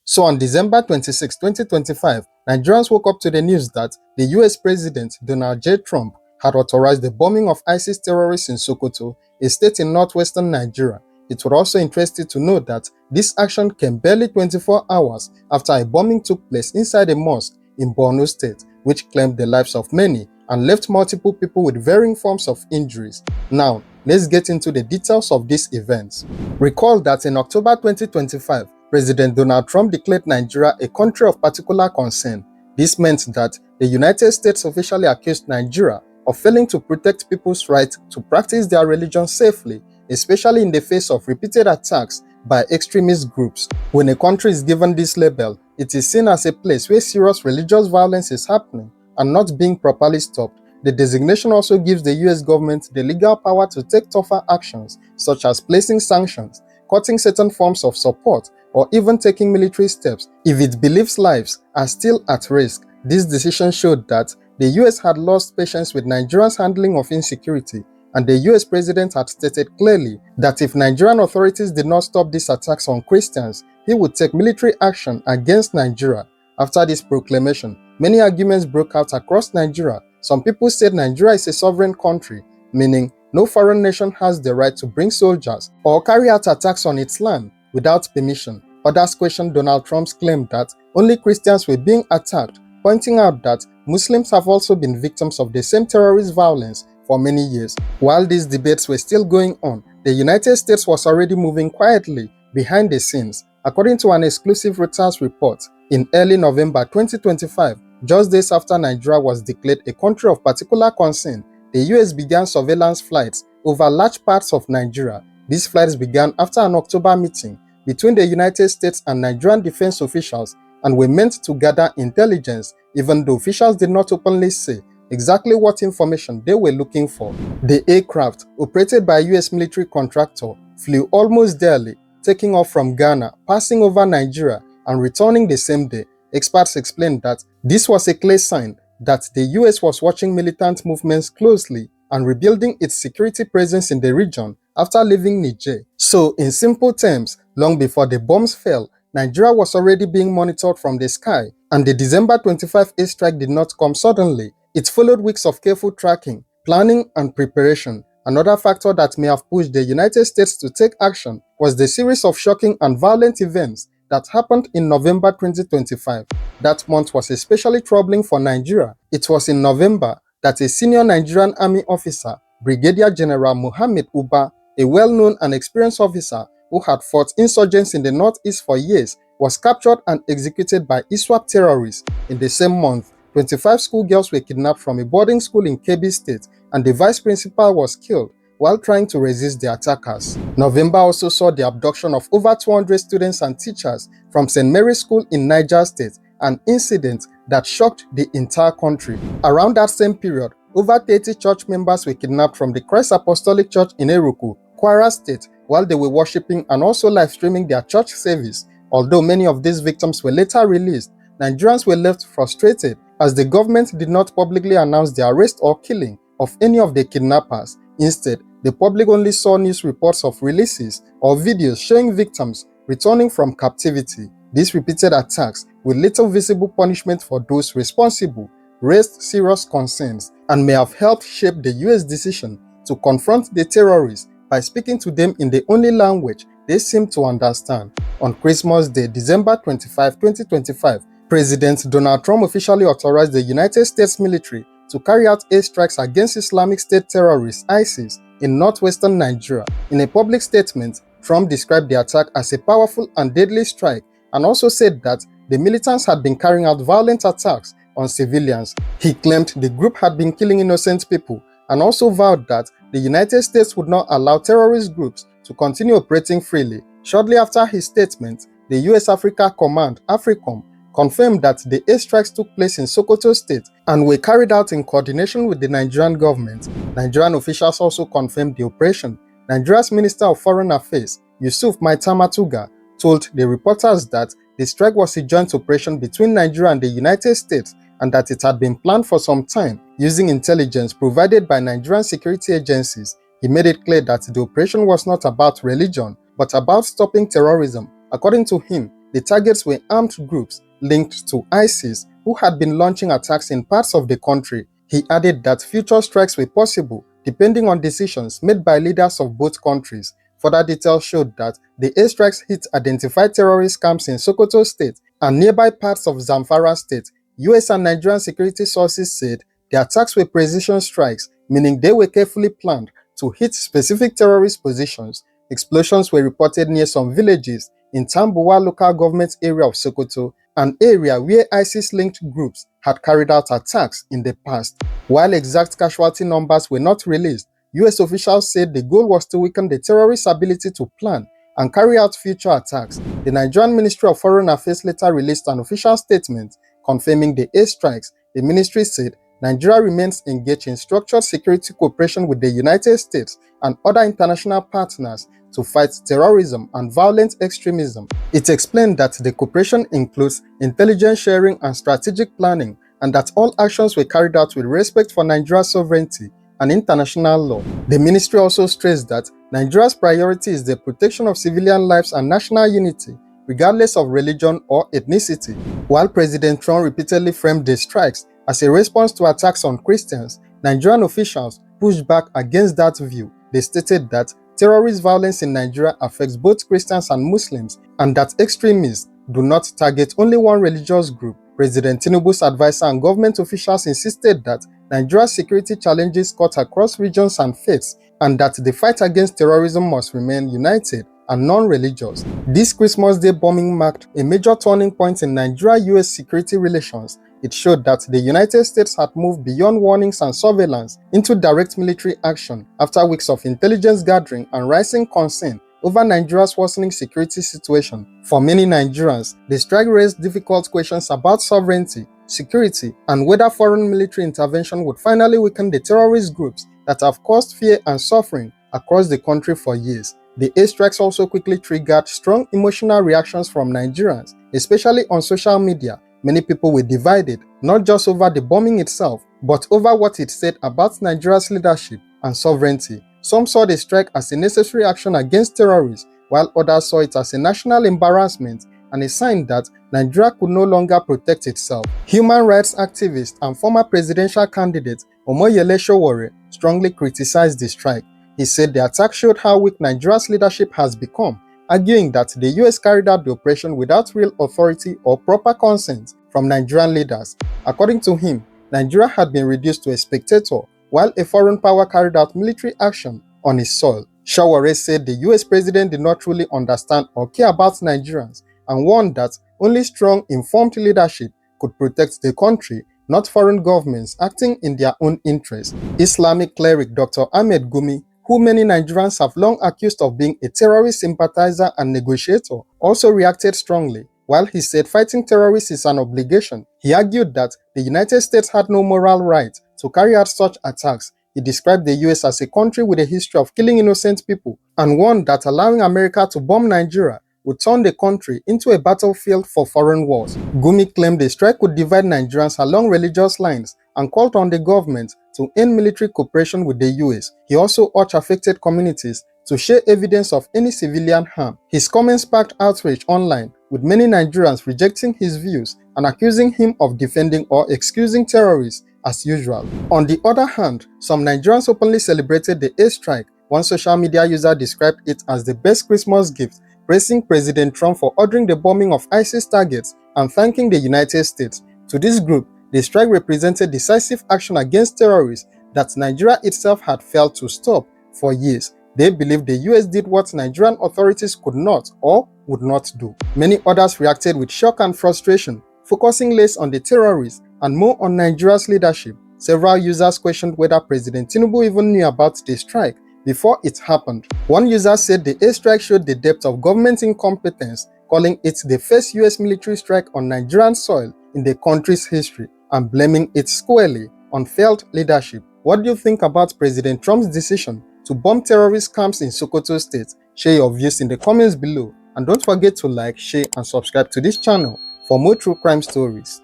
So on December 26, 2025, Nigerians woke up to the news that the US President Donald J. Trump had authorized the bombing of ISIS terrorists in Sokoto, a state in northwestern Nigeria. It would also interest you to know that this action came barely 24 hours after a bombing took place inside a mosque in Borno State, which claimed the lives of many and left multiple people with varying forms of injuries. Now, let's get into the details of these events. Recall that in October 2025, President Donald Trump declared Nigeria a country of particular concern. This meant that the United States officially accused Nigeria of failing to protect people's right to practice their religion safely, especially in the face of repeated attacks by extremist groups. When a country is given this label, it is seen as a place where serious religious violence is happening and not being properly stopped. The designation also gives the US government the legal power to take tougher actions, such as placing sanctions, cutting certain forms of support, or even taking military steps if it believes lives are still at risk. This decision showed that the US had lost patience with Nigeria's handling of insecurity, and the US president had stated clearly that if Nigerian authorities did not stop these attacks on Christians, he would take military action against Nigeria. After this proclamation, many arguments broke out across Nigeria. Some people said Nigeria is a sovereign country, meaning no foreign nation has the right to bring soldiers or carry out attacks on its land without permission. Others questioned Donald Trump's claim that only Christians were being attacked, pointing out that Muslims have also been victims of the same terrorist violence for many years. While these debates were still going on, the United States was already moving quietly behind the scenes. According to an exclusive Reuters report, in early November 2025, just days after Nigeria was declared a country of particular concern, the US began surveillance flights over large parts of Nigeria. These flights began after an October meeting between the United States and Nigerian defense officials and were meant to gather intelligence, even though officials did not openly say exactly what information they were looking for. The aircraft, operated by a US military contractor, flew almost daily, taking off from Ghana, passing over Nigeria, and returning the same day. Experts explained that this was a clear sign that the US was watching militant movements closely and rebuilding its security presence in the region after leaving Niger. So, in simple terms, long before the bombs fell, Nigeria was already being monitored from the sky, and the December 25 airstrike did not come suddenly. It followed weeks of careful tracking, planning, and preparation. Another factor that may have pushed the United States to take action was the series of shocking and violent events that happened in November 2025. That month was especially troubling for Nigeria. It was in November that a senior Nigerian army officer, Brigadier General Mohammed Uba, a well-known and experienced officer who had fought insurgents in the northeast for years, was captured and executed by ISWAP terrorists. In the same month, 25 schoolgirls were kidnapped from a boarding school in Kebbi State, and the vice principal was killed while trying to resist the attackers. November also saw the abduction of over 200 students and teachers from St. Mary's School in Niger State, an incident that shocked the entire country. Around that same period, over 30 church members were kidnapped from the Christ Apostolic Church in Eruku, Kwara State, while they were worshipping and also live-streaming their church service. Although many of these victims were later released, Nigerians were left frustrated as the government did not publicly announce the arrest or killing of any of the kidnappers. Instead, the public only saw news reports of releases or videos showing victims returning from captivity. These repeated attacks, with little visible punishment for those responsible, raised serious concerns and may have helped shape the US decision to confront the terrorists by speaking to them in the only language they seem to understand. On Christmas Day, December 25, 2025, President Donald Trump officially authorized the United States military to carry out airstrikes against Islamic State terrorists ISIS in northwestern Nigeria. In a public statement, Trump described the attack as a powerful and deadly strike and also said that the militants had been carrying out violent attacks on civilians. He claimed the group had been killing innocent people and also vowed that the United States would not allow terrorist groups to continue operating freely. Shortly after his statement, the US Africa Command, AFRICOM, confirmed that the airstrikes took place in Sokoto State and were carried out in coordination with the Nigerian government. Nigerian officials also confirmed the operation. Nigeria's Minister of Foreign Affairs, Yusuf Maitama-Tuga, told the reporters that the strike was a joint operation between Nigeria and the United States and that it had been planned for some time using intelligence provided by Nigerian security agencies. He made it clear that the operation was not about religion, but about stopping terrorism. According to him, the targets were armed groups linked to ISIS who had been launching attacks in parts of the country. He added that future strikes were possible depending on decisions made by leaders of both countries. Further details showed that the airstrikes hit identified terrorist camps in Sokoto State and nearby parts of Zamfara State. US and Nigerian security sources said the attacks were precision strikes, meaning they were carefully planned to hit specific terrorist positions. Explosions were reported near some villages in Tambuwa local government area of Sokoto, an area where ISIS-linked groups had carried out attacks in the past. While exact casualty numbers were not released, US officials said the goal was to weaken the terrorists' ability to plan and carry out future attacks. The Nigerian Ministry of Foreign Affairs later released an official statement confirming the airstrikes. The ministry said Nigeria remains engaged in structured security cooperation with the United States and other international partners to fight terrorism and violent extremism. It explained that the cooperation includes intelligence sharing and strategic planning, and that all actions were carried out with respect for Nigeria's sovereignty and international law. The ministry also stressed that Nigeria's priority is the protection of civilian lives and national unity, regardless of religion or ethnicity. While President Trump repeatedly framed the strikes as a response to attacks on Christians, Nigerian officials pushed back against that view. They stated that terrorist violence in Nigeria affects both Christians and Muslims, and that extremists do not target only one religious group. President Tinubu's advisor and government officials insisted that Nigeria's security challenges cut across regions and faiths, and that the fight against terrorism must remain united and non-religious. This Christmas Day bombing marked a major turning point in Nigeria-US security relations. It showed that the United States had moved beyond warnings and surveillance into direct military action after weeks of intelligence gathering and rising concern over Nigeria's worsening security situation. For many Nigerians, the strike raised difficult questions about sovereignty, security, and whether foreign military intervention would finally weaken the terrorist groups that have caused fear and suffering across the country for years. The airstrikes also quickly triggered strong emotional reactions from Nigerians, especially on social media. Many people were divided, not just over the bombing itself, but over what it said about Nigeria's leadership and sovereignty. Some saw the strike as a necessary action against terrorists, while others saw it as a national embarrassment and a sign that Nigeria could no longer protect itself. Human rights activist and former presidential candidate Omoyele Sowore strongly criticized the strike. He said the attack showed how weak Nigeria's leadership has become, arguing that the US carried out the operation without real authority or proper consent from Nigerian leaders. According to him, Nigeria had been reduced to a spectator while a foreign power carried out military action on its soil. Sowore said the US president did not truly understand or care about Nigerians and warned that only strong, informed leadership could protect the country, not foreign governments acting in their own interest. Islamic cleric Dr. Ahmed Gumi, who many Nigerians have long accused of being a terrorist sympathizer and negotiator, also reacted strongly. While he said fighting terrorists is an obligation, he argued that the United States had no moral right to carry out such attacks. He described the US as a country with a history of killing innocent people and warned that allowing America to bomb Nigeria would turn the country into a battlefield for foreign wars. Gumi claimed the strike would divide Nigerians along religious lines and called on the government to end military cooperation with the US. He also urged affected communities to share evidence of any civilian harm. His comments sparked outrage online, with many Nigerians rejecting his views and accusing him of defending or excusing terrorists as usual. On the other hand, some Nigerians openly celebrated the airstrike. One social media user described it as the best Christmas gift, praising President Trump for ordering the bombing of ISIS targets and thanking the United States. To this group, the strike represented decisive action against terrorists that Nigeria itself had failed to stop for years. They believe the US did what Nigerian authorities could not or would not do. Many others reacted with shock and frustration, focusing less on the terrorists and more on Nigeria's leadership. Several users questioned whether President Tinubu even knew about the strike before it happened. One user said the airstrike showed the depth of government incompetence, calling it the first US military strike on Nigerian soil in the country's history and blaming it squarely on failed leadership. What do you think about President Trump's decision to bomb terrorist camps in Sokoto State? Share your views in the comments below, and don't forget to like, share and subscribe to this channel for more true crime stories.